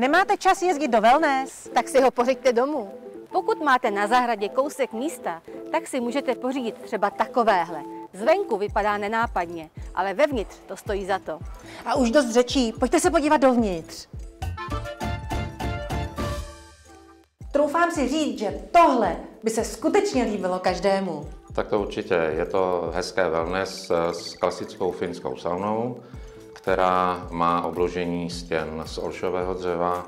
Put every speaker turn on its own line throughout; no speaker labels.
Nemáte čas jezdit do wellness?
Tak si ho pořiďte domů. Pokud máte na zahradě kousek místa, tak si můžete pořídit třeba takovéhle. Zvenku vypadá nenápadně, ale vevnitř to stojí za to.
A už dost řečí, pojďte se podívat dovnitř. Troufám si říct, že tohle by se skutečně líbilo každému.
Tak to určitě. Je to hezké wellness s klasickou finskou saunou, která má obložení stěn z olšového dřeva.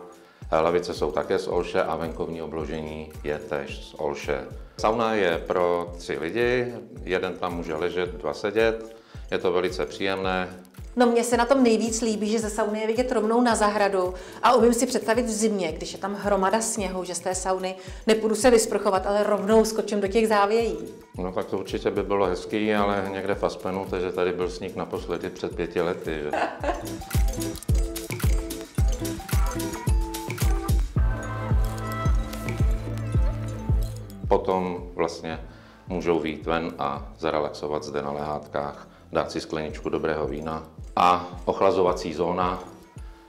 Lavice jsou také z olše a venkovní obložení je též z olše. Sauna je pro 3 lidi, jeden tam může ležet, 2 sedět. Je to velice příjemné.
No mně se na tom nejvíc líbí, že ze sauny je vidět rovnou na zahradu a umím si představit v zimě, když je tam hromada sněhu, že z té sauny nepůjdu se vysprchovat, ale rovnou skočím do těch závějí.
No tak to určitě by bylo hezký, ale někde v Aspenu, takže tady byl sníh naposledy před 5 lety. Že? Potom vlastně můžou vyjít ven a zarelaxovat zde na lehátkách, dát si skleničku dobrého vína. A ochlazovací zóna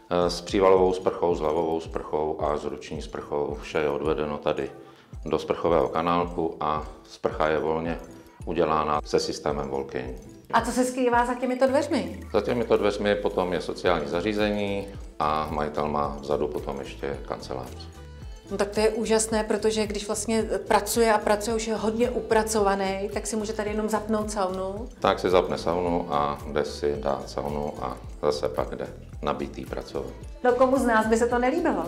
s přívalovou sprchou, s lavovou sprchou a s ruční sprchou. Vše je odvedeno tady do sprchového kanálku a sprcha je volně udělána se systémem Volcane.
A co se skrývá za těmito dveřmi?
Za těmito dveřmi potom je sociální zařízení a majitel má vzadu potom ještě kancelář.
No tak to je úžasné, protože když vlastně pracuje, už je hodně upracovaný, tak si může tady jenom zapnout saunu.
Tak si zapne saunu a jde si dát saunu a zase pak jde nabitý pracovat.
No komu z nás by se to nelíbilo?